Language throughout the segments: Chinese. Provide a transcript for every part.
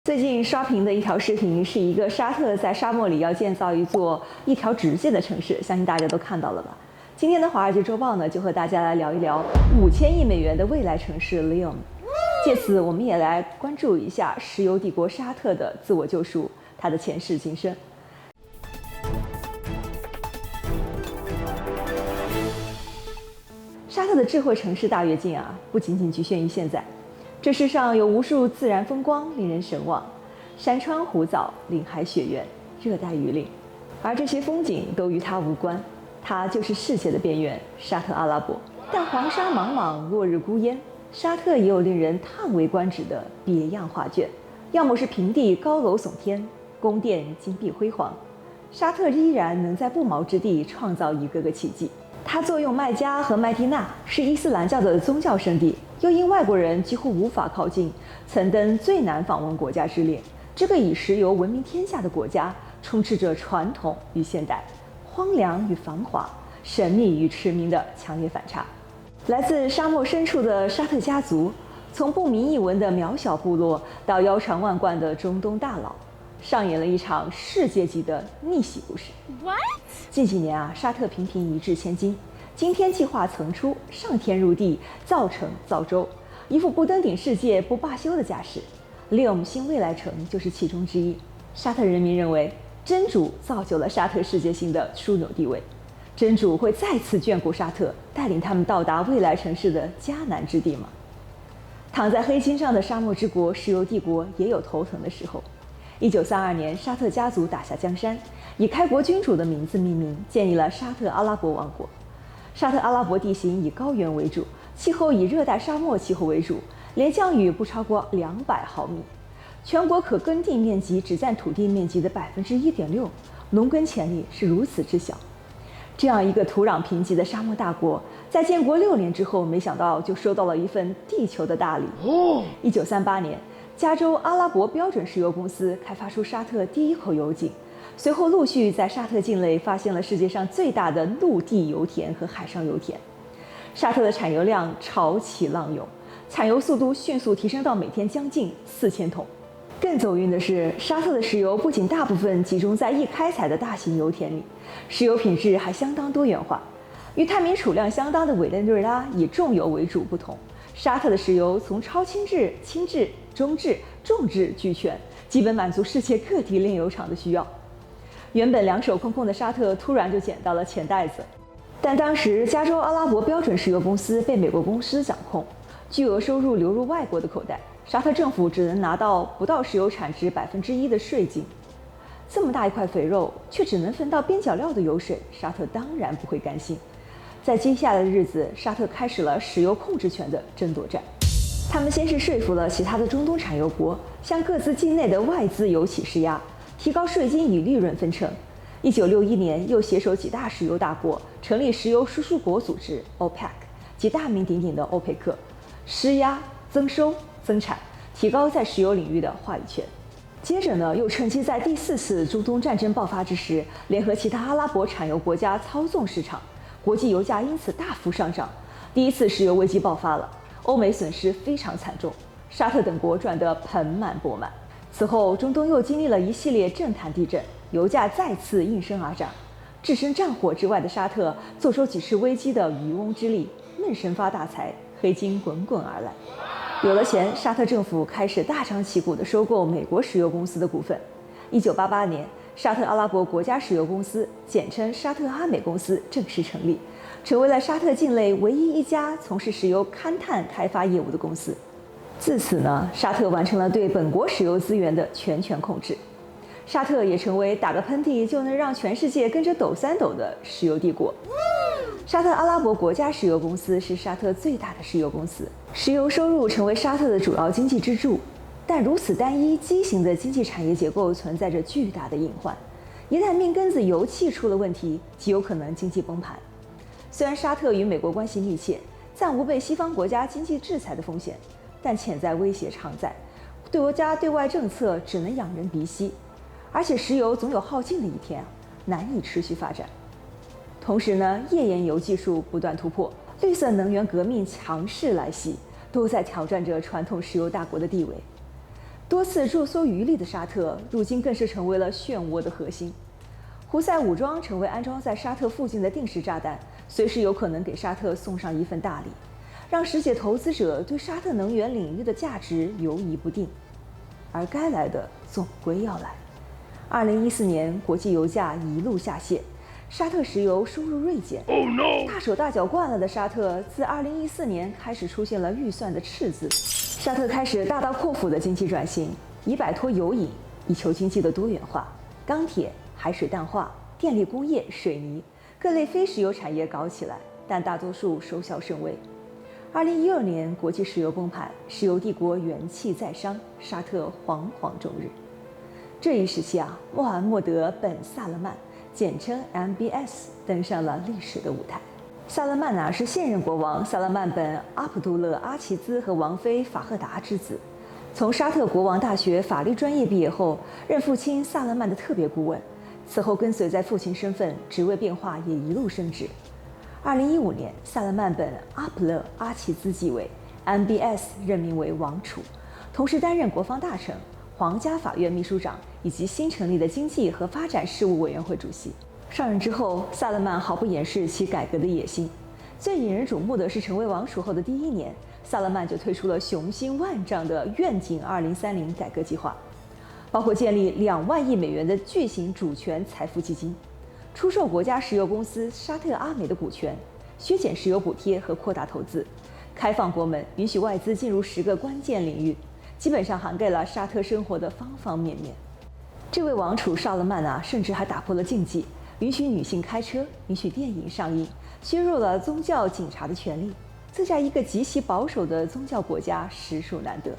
最近刷屏的一条视频是一个沙特在沙漠里要建造一条直线的城市，相信大家都看到了吧？今天的《华尔街周报》呢，就和大家来聊一聊5000亿美元的未来城市 Leon。借此，我们也来关注一下石油帝国沙特的自我救赎，它的前世今生。沙特的智慧城市大跃进啊，不仅仅局限于现在。这世上有无数自然风光令人神往，山川湖藻、林海雪原、热带雨林，而这些风景都与它无关。它就是世界的边缘——沙特阿拉伯。但黄沙茫茫，落日孤烟，沙特也有令人叹为观止的别样画卷。要么是平地高楼耸天，宫殿金碧辉煌，沙特依然能在不毛之地创造一个个奇迹。它坐拥麦加和麦地那，是伊斯兰教的宗教圣地，又因外国人几乎无法靠近，曾登最难访问国家之列。这个以石油闻名天下的国家，充斥着传统与现代、荒凉与繁华、神秘与驰名的强烈反差。来自沙漠深处的沙特家族，从不名一文的渺小部落到腰缠万贯的中东大佬，上演了一场世界级的逆袭故事。What？ 近几年啊，沙特频频一掷千金，惊天计划层出，上天入地，造城造洲，一副不登顶世界不罢休的架势。Leon新未来城就是其中之一。沙特人民认为，真主造就了沙特世界性的枢纽地位，真主会再次眷顾沙特，带领他们到达未来城市的迦南之地吗？躺在黑金上的沙漠之国石油帝国也有头疼的时候。1932年，沙特家族打下江山，以开国君主的名字命名，建立了沙特阿拉伯王国。沙特阿拉伯地形以高原为主，气候以热带沙漠气候为主，连降雨不超过200毫米。全国可耕地面积只占土地面积的1.6%，农耕潜力是如此之小。这样一个土壤贫瘠的沙漠大国，在建国6年之后，没想到就收到了一份地球的大礼。1938年，加州阿拉伯标准石油公司开发出沙特第一口油井，随后陆续在沙特境内发现了世界上最大的陆地油田和海上油田。沙特的产油量潮起浪涌，产油速度迅速提升到每天将近4000桶。更走运的是，沙特的石油不仅大部分集中在易开采的大型油田里，石油品质还相当多元化。与探明储量相当的委内瑞拉以重油为主不同，沙特的石油从超轻质、轻质、中质、重质俱全，基本满足世界各地炼油厂的需要。原本两手空空的沙特突然就捡到了钱袋子，但当时加州阿拉伯标准石油公司被美国公司掌控，巨额收入流入外国的口袋，沙特政府只能拿到不到石油产值1%的税金。这么大一块肥肉，却只能分到边角料的油水，沙特当然不会甘心。在接下来的日子，沙特开始了石油控制权的争夺战。他们先是说服了其他的中东产油国，向各自境内的外资油企施压，提高税金与利润分成。1961年，又携手几大石油大国，成立石油输出国组织 OPEC 及大名鼎鼎的欧佩克，施压、增收、增产，提高在石油领域的话语权。接着呢，又趁机在第4次中东战争爆发之时，联合其他阿拉伯产油国家操纵市场，国际油价因此大幅上涨。第一次石油危机爆发了，欧美损失非常惨重，沙特等国赚得盆满钵满。此后，中东又经历了一系列震撼地震，油价再次应声而涨。置身战火之外的沙特，坐收几次危机的渔翁之利，闷声发大财，黑金滚滚而来。有了钱，沙特政府开始大张旗鼓地收购美国石油公司的股份。1988年，沙特阿拉伯国家石油公司，简称沙特阿美公司正式成立，成为了沙特境内唯一一家从事石油勘探开发业务的公司。自此呢，沙特完成了对本国石油资源的全权控制，沙特也成为打个喷嚏就能让全世界跟着抖3抖的石油帝国。沙特阿拉伯国家石油公司是沙特最大的石油公司，石油收入成为沙特的主要经济支柱。但如此单一畸形的经济产业结构存在着巨大的隐患，一旦命根子油气出了问题，极有可能经济崩盘。虽然沙特与美国关系密切，暂无被西方国家经济制裁的风险，但潜在威胁常在，国家对外政策只能仰人鼻息，而且石油总有耗尽的一天，难以持续发展。同时呢，页岩油技术不断突破，绿色能源革命强势来袭，都在挑战着传统石油大国的地位。多次坐收渔利的沙特，如今更是成为了漩涡的核心。胡塞武装成为安装在沙特附近的定时炸弹，随时有可能给沙特送上一份大礼，让世界投资者对沙特能源领域的价值犹疑不定。而该来的总归要来。2014年，国际油价一路下泻，沙特石油收入锐减。大手大脚惯了的沙特，自2014年开始出现了预算的赤字。沙特开始大刀阔斧的经济转型，以摆脱油瘾，以求经济的多元化。钢铁、海水淡化、电力工业、水泥各类非石油产业搞起来，但大多数收效甚微。2012年，国际石油崩盘，石油帝国元气再伤，沙特惶惶终日。这一时期穆罕默德·本·萨勒曼，简称 MBS， 登上了历史的舞台。萨勒曼是现任国王萨勒曼本·阿卜杜勒·阿齐兹和王妃法赫达之子。从沙特国王大学法律专业毕业后，任父亲萨勒曼的特别顾问，此后跟随在父亲身份，职位变化也一路升职。2015年，萨勒曼本·阿卜勒·阿齐兹继位 ，MBS 任命为王储，同时担任国防大臣、皇家法院秘书长以及新成立的经济和发展事务委员会主席。上任之后，萨勒曼毫不掩饰其改革的野心。最引人瞩目的是，成为王储后的第1年，萨勒曼就推出了雄心万丈的愿景2030改革计划，包括建立2万亿美元的巨型主权财富基金，出售国家石油公司沙特阿美的股权，削减石油补贴和扩大投资，开放国门，允许外资进入10个关键领域，基本上涵盖了沙特生活的方方面面。这位王储萨勒曼甚至还打破了禁忌，允许女性开车，允许电影上映，削弱了宗教警察的权利，这在一个极其保守的宗教国家实属难得。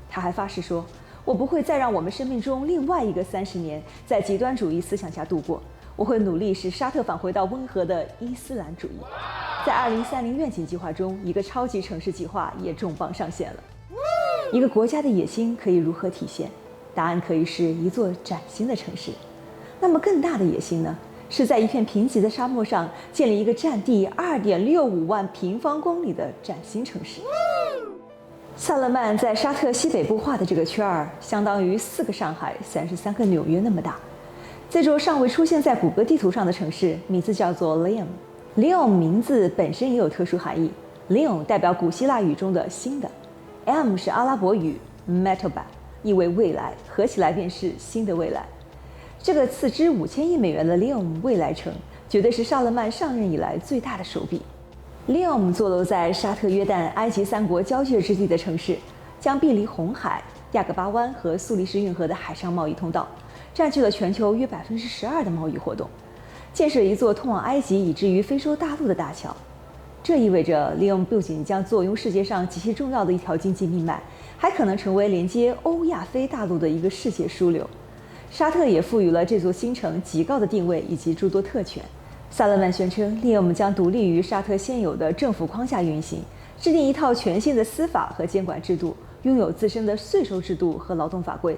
他还发誓说：“我不会再让我们生命中另外一个30年在极端主义思想下度过，我会努力使沙特返回到温和的伊斯兰主义。”在2030愿景计划中，一个超级城市计划也重磅上线了。一个国家的野心可以如何体现？答案可以是一座崭新的城市。那么更大的野心呢？是在一片贫瘠的沙漠上建立一个占地2.65万平方公里的崭新城市。萨勒曼在沙特西北部画的这个圈儿，相当于4个上海、33个纽约那么大。这座尚未出现在谷歌地图上的城市，名字叫做 Leon。Leon 名字本身也有特殊含义 ，Leon 代表古希腊语中的新的 ，M 是阿拉伯语 Metaba， 意为未来，合起来便是新的未来。这个斥资5000亿美元的 Leon 未来城，绝对是萨勒曼上任以来最大的手笔。Leon 坐落在沙特、约旦、埃及3国交界之地的城市，将毗邻红海、亚格巴湾和苏黎世运河的海上贸易通道，占据了全球约12%的贸易活动。建设一座通往埃及以至于非洲大陆的大桥，这意味着Leon不仅将坐拥世界上极其重要的一条经济命脉，还可能成为连接欧亚非大陆的一个世界枢纽。沙特也赋予了这座新城极高的定位以及诸多特权。萨勒曼宣称，Leon将独立于沙特现有的政府框架运行，制定一套全新的司法和监管制度，拥有自身的税收制度和劳动法规。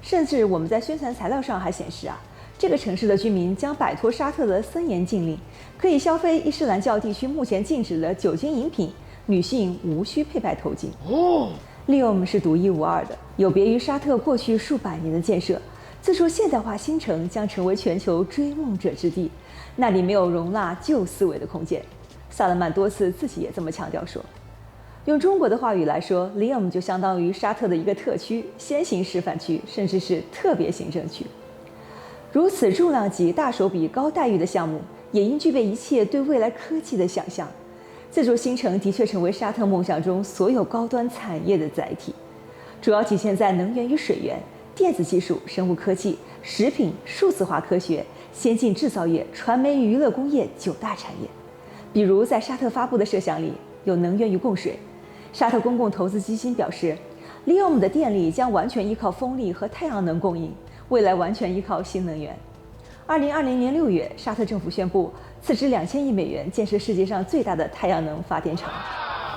甚至我们在宣传材料上还显示这个城市的居民将摆脱沙特的森严禁令，可以消费伊斯兰教地区目前禁止的酒精饮品，女性无需佩戴头巾。Leon是独一无二的，有别于沙特过去数百年的建设。这座现代化新城将成为全球追梦者之地，那里没有容纳旧思维的空间。萨勒曼多次自己也这么强调说。用中国的话语来说 ，Leon 就相当于沙特的一个特区、先行示范区，甚至是特别行政区。如此重量级、大手笔、高待遇的项目，也应具备一切对未来科技的想象。这座新城的确成为沙特梦想中所有高端产业的载体，主要体现在能源与水源、电子技术、生物科技、食品、数字化科学、先进制造业、传媒与娱乐工业9大产业。比如在沙特发布的设想里有能源与供水。沙特公共投资基金表示，Leon的电力将完全依靠风力和太阳能供应，未来完全依靠新能源。2020年6月，沙特政府宣布斥资2000亿美元建设世界上最大的太阳能发电厂。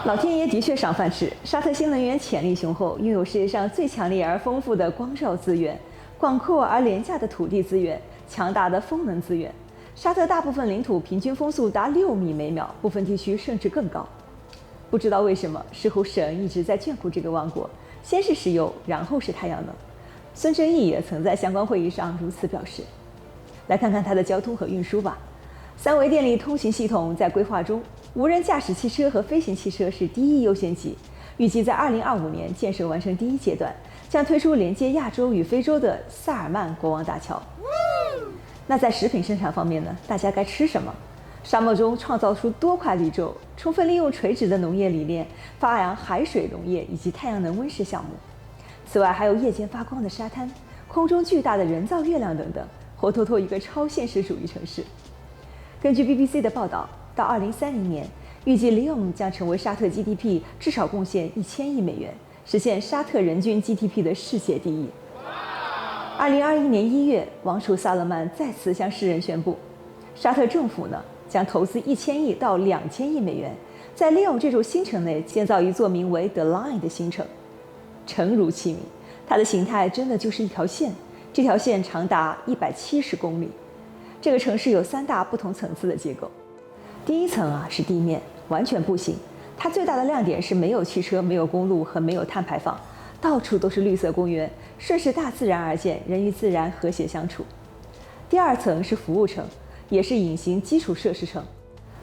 老天爷的确赏饭吃，沙特新能源潜力雄厚，拥有世界上最强烈而丰富的光照资源、广阔而廉价的土地资源、强大的风能资源。沙特大部分领土平均风速达6米每秒，部分地区甚至更高。不知道为什么，似乎神一直在眷顾这个王国，先是石油，然后是太阳能。孙正义也曾在相关会议上如此表示。来看看它的交通和运输吧。三维电力通行系统在规划中，无人驾驶汽车和飞行汽车是第一优先级，预计在2025年建设完成第一阶段，将推出连接亚洲与非洲的萨尔曼国王大桥。那在食品生产方面呢？大家该吃什么？沙漠中创造出多块绿洲，充分利用垂直的农业理念，发扬海水农业以及太阳能温室项目。此外，还有夜间发光的沙滩、空中巨大的人造月亮等等，活脱脱一个超现实主义城市。根据 BBC 的报道，到2030年，预计利用将成为沙特 GDP 至少贡献1000亿美元，实现沙特人均 GDP 的世界第一。2021年1月，王储萨勒曼再次向世人宣布，沙特政府呢将投资1000亿到2000亿美元，在利用这座新城内建造一座名为 The Line 的新城。诚如其名，它的形态真的就是一条线，这条线长达170公里。这个城市有3大不同层次的结构。第一层是地面，完全步行。它最大的亮点是没有汽车、没有公路和没有碳排放，到处都是绿色公园，顺势大自然而建，人与自然和谐相处。第二层是服务城，也是隐形基础设施城。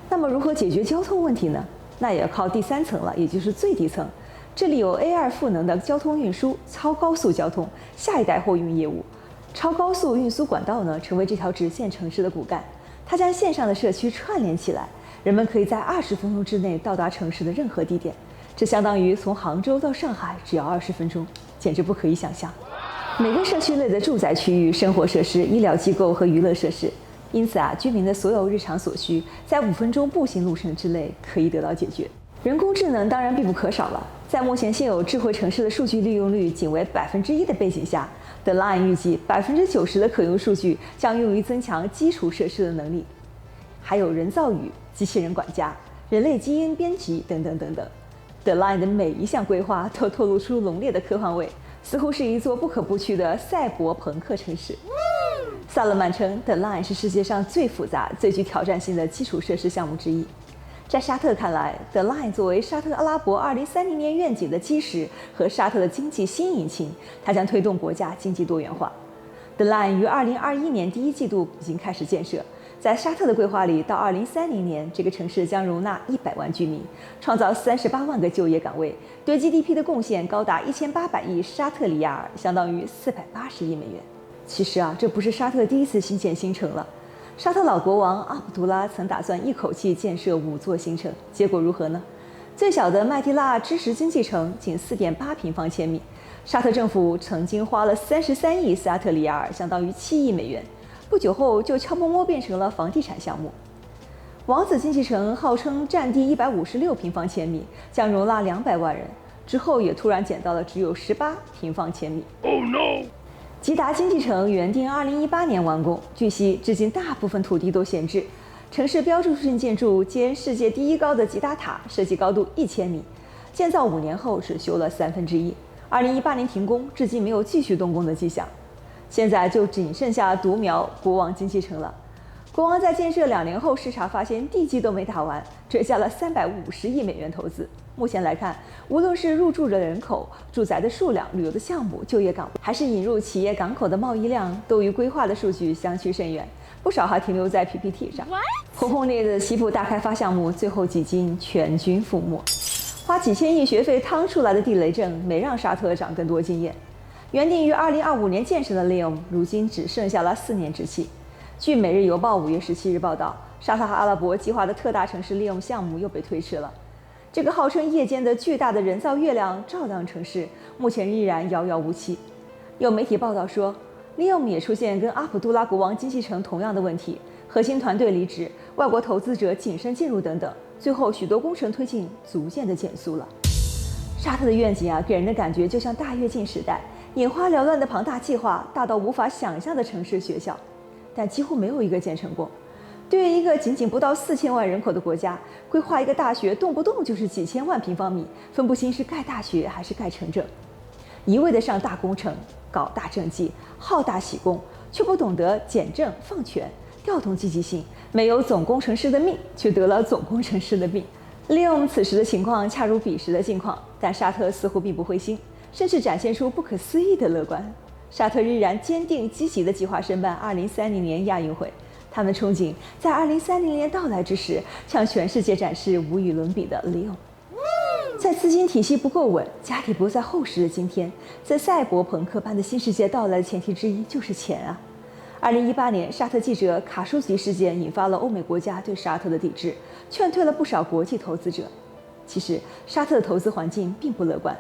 那么如何解决交通问题呢？那也要靠第3层了，也就是最底层。这里有 A2 赋能的交通运输、超高速交通、下一代货运业务。超高速运输管道呢，成为这条直线城市的骨干，它将线上的社区串联起来，人们可以在20分钟之内到达城市的任何地点，这相当于从杭州到上海只要20分钟，简直不可以想象。每个社区内的住宅区域、生活设施、医疗机构和娱乐设施，因此居民的所有日常所需，在5分钟步行路程之内可以得到解决。人工智能当然必不可少了，在目前现有智慧城市的数据利用率仅为1%的背景下，The Line 预计90%的可用数据将用于增强基础设施的能力，还有人造雨、机器人管家、人类基因编辑等等等等。The Line 的每一项规划都透露出浓烈的科幻味，似乎是一座不可不去的赛博朋克城市。萨勒曼称 The Line 是世界上最复杂、最具挑战性的基础设施项目之一。在沙特看来 ，The Line 作为沙特阿拉伯2030年愿景的基石和沙特的经济新引擎，它将推动国家经济多元化。The Line 于2021年第一季度已经开始建设，在沙特的规划里，到2030年，这个城市将容纳100万居民，创造38万个就业岗位，对 GDP 的贡献高达1800亿沙特里亚尔，相当于480亿美元。其实这不是沙特第一次新建新城了。沙特老国王阿卜杜拉曾打算一口气建设5座新城，结果如何呢？最小的麦地那知识经济城仅4.8平方千米，沙特政府曾经花了33亿沙特里亚尔，相当于7亿美元，不久后就悄摸摸变成了房地产项目。王子经济城号称占地156平方千米，将容纳200万人，之后也突然减到了只有18平方千米。Oh no！吉达经济城原定2018年完工，据悉至今大部分土地都闲置。城市标志性建筑兼世界第一高的吉达塔，设计高度1000米，建造5年后只修了1/3，2018年停工，至今没有继续动工的迹象。现在就仅剩下独苗国王经济城了。国王在建设2年后视察发现地基都没打完，追加了350亿美元投资。目前来看，无论是入住的人口、住宅的数量、旅游的项目、就业岗位，还是引入企业港口的贸易量，都与规划的数据相去甚远，不少还停留在 PPT 上。轰轰烈烈的西部大开发项目，最后几经全军覆没。花几千亿学费趟出来的地雷阵，没让沙特长更多经验。原定于2025年建成的 Leon， 如今只剩下了4年之期。据《每日邮报》5月17日报道，沙特阿拉伯计划的特大城市 Leon 项目又被推迟了。这个号称夜间的巨大的人造月亮照亮城市，目前依然遥遥无期。有媒体报道说，利用也出现跟阿卜杜拉国王经济城同样的问题，核心团队离职，外国投资者谨慎进入等等，最后许多工程推进逐渐的减速了。沙特的愿景给人的感觉就像大跃进时代，眼花缭乱的庞大计划，大到无法想象的城市学校，但几乎没有一个建成过。对于一个仅不到4000万人口的国家，规划一个大学动不动就是几千万平方米，分不清是盖大学还是盖城镇。一味的上大工程，搞大政绩，好大喜功，却不懂得简政放权，调动积极性，没有总工程师的命，却得了总工程师的病。利用此时的情况恰如彼时的境况，但沙特似乎并不灰心。甚至展现出不可思议的乐观。沙特仍然坚定积极地计划申办2030年亚运会，他们憧憬在2030年到来之时，向全世界展示无与伦比的利用。在资金体系不够稳、家底不在厚实的今天，在赛博朋克般的新世界到来的前提之一就是钱啊。2018年，沙特记者卡舒吉事件引发了欧美国家对沙特的抵制，劝退了不少国际投资者。其实，沙特的投资环境并不乐观，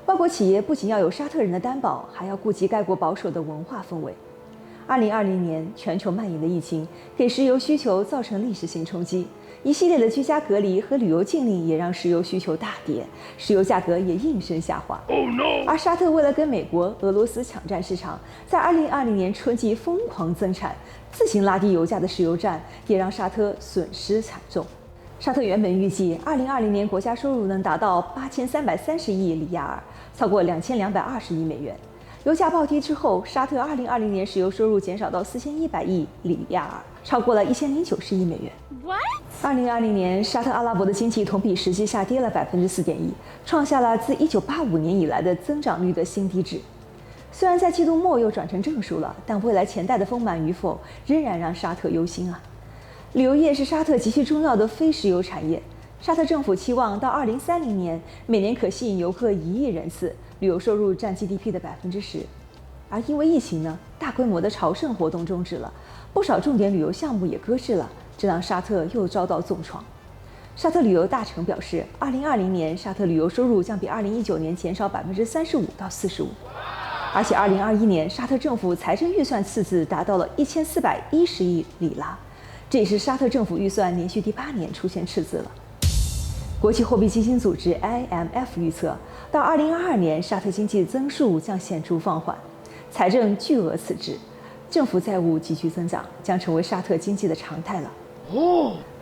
外国企业不仅要有沙特人的担保，还要顾及该国保守的文化氛围。2020年，全球蔓延的疫情给石油需求造成历史性冲击，一系列的居家隔离和旅游禁令也让石油需求大跌，石油价格也应声下滑。而沙特为了跟美国、俄罗斯抢占市场，在2020年春季疯狂增产，自行拉低油价的石油战也让沙特损失惨重。沙特原本预计2020年国家收入能达到8330亿里亚尔，超过2220亿美元。油价暴跌之后，沙特2020年石油收入减少到4100亿里亚尔，超过了1090亿美元。2020年，沙特阿拉伯的经济同比实际下跌了4.1%，创下了自1985年以来的增长率的新低值。虽然在季度末又转成正数了，但未来钱袋的丰满与否仍然让沙特忧心啊。旅游业是沙特极其重要的非石油产业。沙特政府期望到2030年，每年可吸引游客1亿人次，旅游收入占 GDP 的10%。而因为疫情呢，大规模的朝圣活动终止了，不少重点旅游项目也搁置了，这让沙特又遭到重创。沙特旅游大臣表示，2020年沙特旅游收入将比2019年减少35%到45%，而且2021年沙特政府财政预算赤字达到了1410亿里拉，这也是沙特政府预算连续第8年出现赤字了。国际货币基金组织 IMF 预测，到2022年，沙特经济增速将显著放缓，财政巨额赤字，政府债务急剧增长，将成为沙特经济的常态了。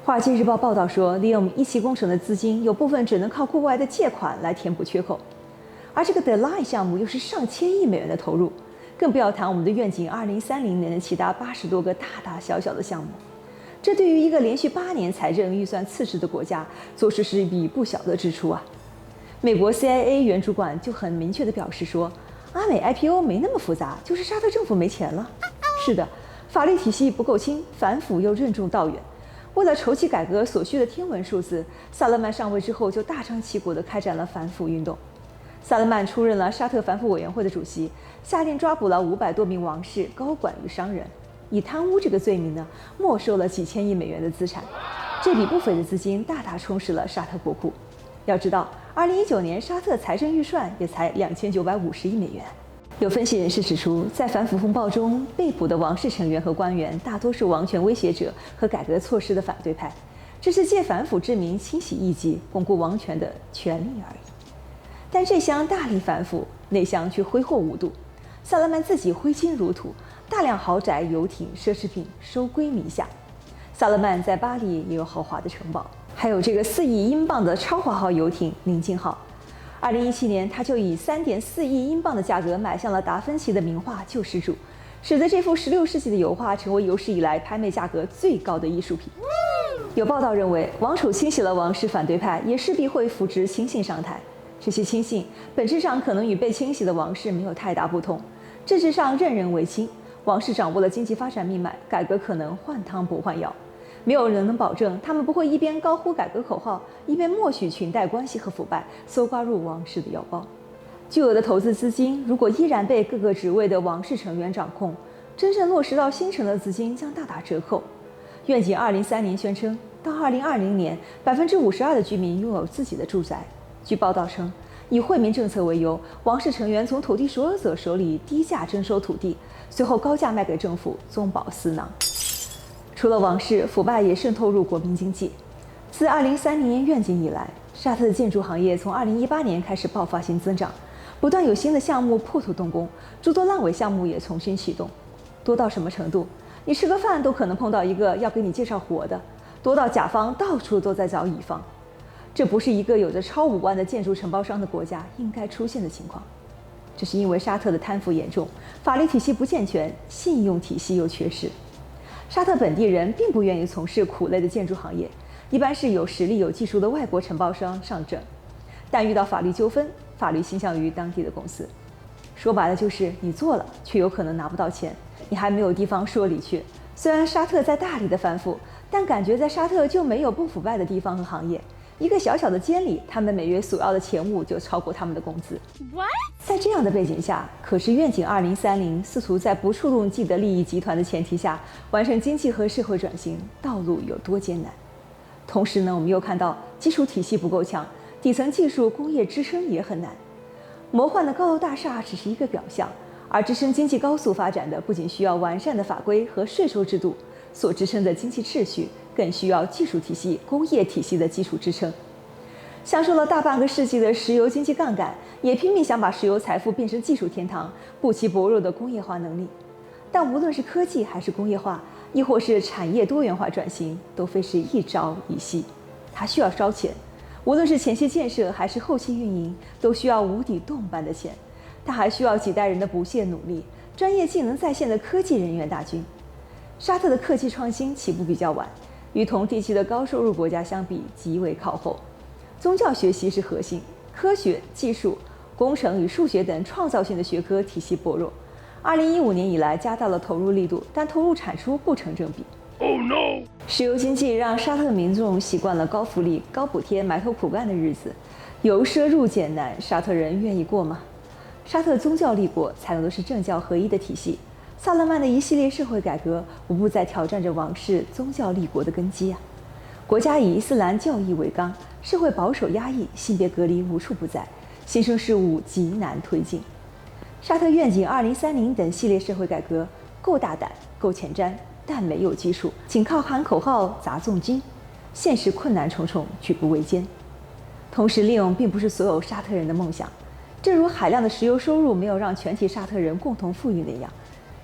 华尔街日报报道说，利用一期工程的资金有部分只能靠国外的借款来填补缺口，而这个 The Line 项目又是上千亿美元的投入，更不要谈我们的愿景2030年的其他80多个大大小小的项目。这对于一个连续8年财政预算赤字的国家，着实是一笔不小的支出啊。美国 CIA 原主管就很明确地表示说，阿美 IPO 没那么复杂，就是沙特政府没钱了。是的，法律体系不够清，反腐又任重道远。为了筹集改革所需的天文数字，萨勒曼上位之后就大张旗鼓地开展了反腐运动。萨勒曼出任了沙特反腐委员会的主席，下令抓捕了500多名王室高管与商人，以贪污这个罪名呢，没收了几千亿美元的资产。这笔不菲的资金大大充实了沙特国库。要知道，2019年沙特财政预算也才2950亿美元。有分析人士指出，在反腐风暴中被捕的王室成员和官员，大多是王权威胁者和改革措施的反对派，这是借反腐之名清洗异己、巩固王权的权利而已。但这厢大力反腐，那厢却挥霍无度。萨勒曼自己挥金如土，大量豪宅、游艇、奢侈品收归名下。萨勒曼在巴黎也有豪华的城堡，还有这个4亿英镑的超华号游艇宁静号。2017年，他就以3.4亿英镑的价格买下了达芬奇的名画《救世主》，使得这幅16世纪的油画成为有史以来拍卖价格最高的艺术品。有报道认为，王储清洗了王室反对派，也势必会扶植亲信上台。这些亲信本质上可能与被清洗的王室没有太大不同，政治上任人唯亲，王室掌握了经济发展命脉，改革可能换汤不换药。没有人能保证他们不会一边高呼改革口号，一边默许裙带关系和腐败搜刮入王室的腰包。巨额的投资资金如果依然被各个职位的王室成员掌控，真正落实到新城的资金将大打折扣。愿景2030年宣称，到2020年，52%的居民拥有自己的住宅。据报道称，以惠民政策为由，王室成员从土地所有者手里低价征收土地，随后高价卖给政府，中饱私囊。除了王室，腐败也渗透入国民经济。自2030年愿景以来，沙特的建筑行业从2018年开始爆发性增长，不断有新的项目破土动工，诸多烂尾项目也重新启动。多到什么程度？你吃个饭都可能碰到一个要给你介绍活的，多到甲方到处都在找乙方。这不是一个有着超5万的建筑承包商的国家应该出现的情况。这是因为沙特的贪腐严重，法律体系不健全，信用体系又缺失。沙特本地人并不愿意从事苦累的建筑行业，一般是有实力、有技术的外国承包商上阵。但遇到法律纠纷，法律倾向于当地的公司。说白了就是你做了，却有可能拿不到钱，你还没有地方说理去。虽然沙特在大力的反腐，但感觉在沙特就没有不腐败的地方和行业。一个小小的监理，他们每月索要的钱物就超过他们的工资。在这样的背景下，可是愿景2030试图在不触动既得利益集团的前提下完成经济和社会转型，道路有多艰难。同时呢，我们又看到基础体系不够强，底层技术工业支撑也很难。魔幻的高楼大厦只是一个表象，而支撑经济高速发展的不仅需要完善的法规和税收制度所支撑的经济秩序，更需要技术体系、工业体系的基础支撑。享受了大半个世纪的石油经济杠杆，也拼命想把石油财富变成技术天堂，不其薄弱的工业化能力。但无论是科技还是工业化，亦或是产业多元化转型，都非是一朝一夕，它需要烧钱。无论是前期建设还是后期运营，都需要无底洞般的钱。它还需要几代人的不懈努力，专业技能在线的科技人员大军。沙特的科技创新起步比较晚，与同地区的高收入国家相比极为靠后。宗教学习是核心，科学、技术、工程与数学等创造性的学科体系薄弱。2015年以来加大了投入力度，但投入产出不成正比。Oh no！ 石油经济让沙特民众习惯了高福利、高补贴、埋头苦干的日子，由奢入俭难，沙特人愿意过吗？沙特宗教立国，采用的是政教合一的体系。萨勒曼的一系列社会改革，无不在挑战着王室宗教立国的根基啊！国家以伊斯兰教义为纲，社会保守压抑，性别隔离无处不在，新生事物极难推进。沙特愿景2030等系列社会改革够大胆、够前瞻，但没有基础，仅靠喊口号、砸重金，现实困难重重，举步维艰。同时，利用并不是所有沙特人的梦想，正如海量的石油收入没有让全体沙特人共同富裕那样，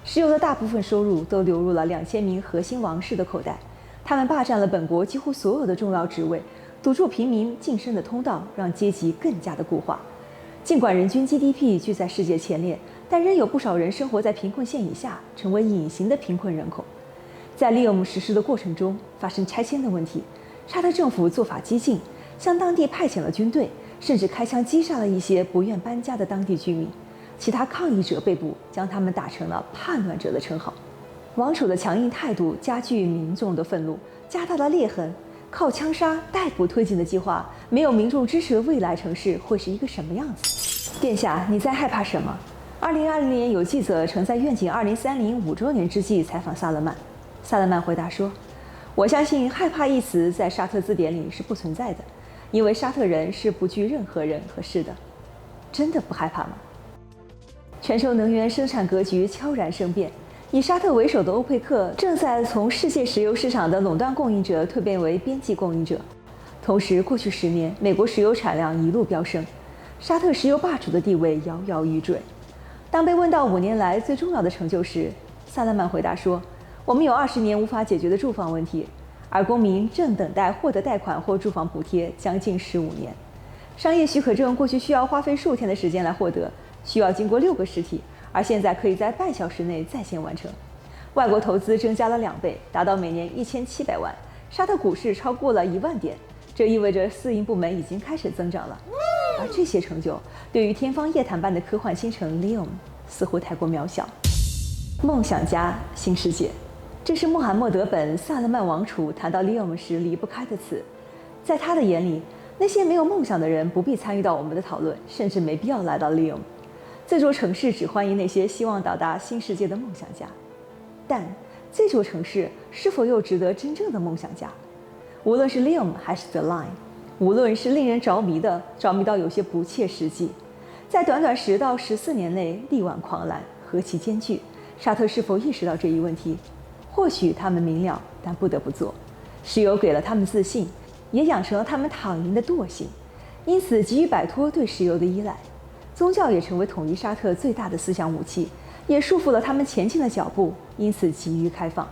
石油的大部分收入都流入了2000名核心王室的口袋，他们霸占了本国几乎所有的重要职位，堵住平民晋升的通道，让阶级更加的固化。尽管人均 GDP 居在世界前列，但仍有不少人生活在贫困线以下，成为隐形的贫困人口。在利用实施的过程中，发生拆迁的问题，沙特政府做法激进，向当地派遣了军队，甚至开枪击杀了一些不愿搬家的当地居民。其他抗议者被捕，将他们打成了叛乱者的称号。王储的强硬态度加剧民众的愤怒，加大了裂痕。靠枪杀、逮捕推进的计划，没有民众支持的未来城市会是一个什么样子？殿下，你在害怕什么？2020年有记者曾在愿景2030 5周年之际采访萨勒曼，萨勒曼回答说：“我相信害怕一词在沙特字典里是不存在的，因为沙特人是不惧任何人和事的。”真的不害怕吗？全球能源生产格局悄然生变。以沙特为首的欧佩克正在从世界石油市场的垄断供应者蜕变为边际供应者。同时，过去10年，美国石油产量一路飙升，沙特石油霸主的地位摇摇欲坠。当被问到5年来最重要的成就时，萨勒曼回答说：“我们有20年无法解决的住房问题，而公民正等待获得贷款或住房补贴将近15年。商业许可证过去需要花费数天的时间来获得，需要经过6个实体。”而现在可以在半小时内在线完成。外国投资增加了2倍，达到每年1700万。沙特股市超过了1万点，这意味着私营部门已经开始增长了。而这些成就，对于天方夜谭般的科幻星城 Leon 似乎太过渺小。梦想家新世界，这是穆罕默德本萨勒曼王储谈到 Leon 时离不开的词。在他的眼里，那些没有梦想的人不必参与到我们的讨论，甚至没必要来到 Leon。这座城市只欢迎那些希望到达新世界的梦想家，但这座城市是否又值得真正的梦想家？无论是 Leon 还是 The Line， 无论是令人着迷到有些不切实际，在短短10到14年内力挽狂澜，何其艰巨！沙特是否意识到这一问题？或许他们明了，但不得不做。石油给了他们自信，也养成了他们躺赢的惰性，因此急于摆脱对石油的依赖。宗教也成为统一沙特最大的思想武器，也束缚了他们前进的脚步，因此急于开放。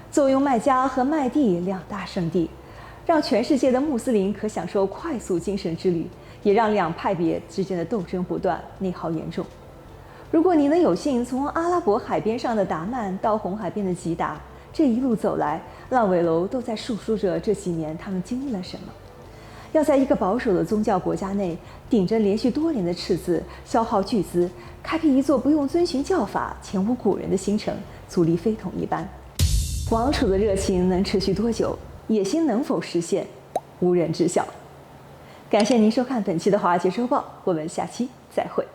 作用麦加和麦地2大圣地，让全世界的穆斯林可享受快速精神之旅，也让2派别之间的斗争不断，内耗严重。如果你能有幸从阿拉伯海边上的达曼到红海边的吉达，这一路走来，烂尾楼都在述说着这几年他们经历了什么。要在一个保守的宗教国家内，顶着连续多年的赤字，消耗巨资，开辟一座不用遵循教法、前无古人的新城，阻力非同一般。王储的热情能持续多久？野心能否实现？无人知晓。感谢您收看本期的《华尔街周报》，我们下期再会。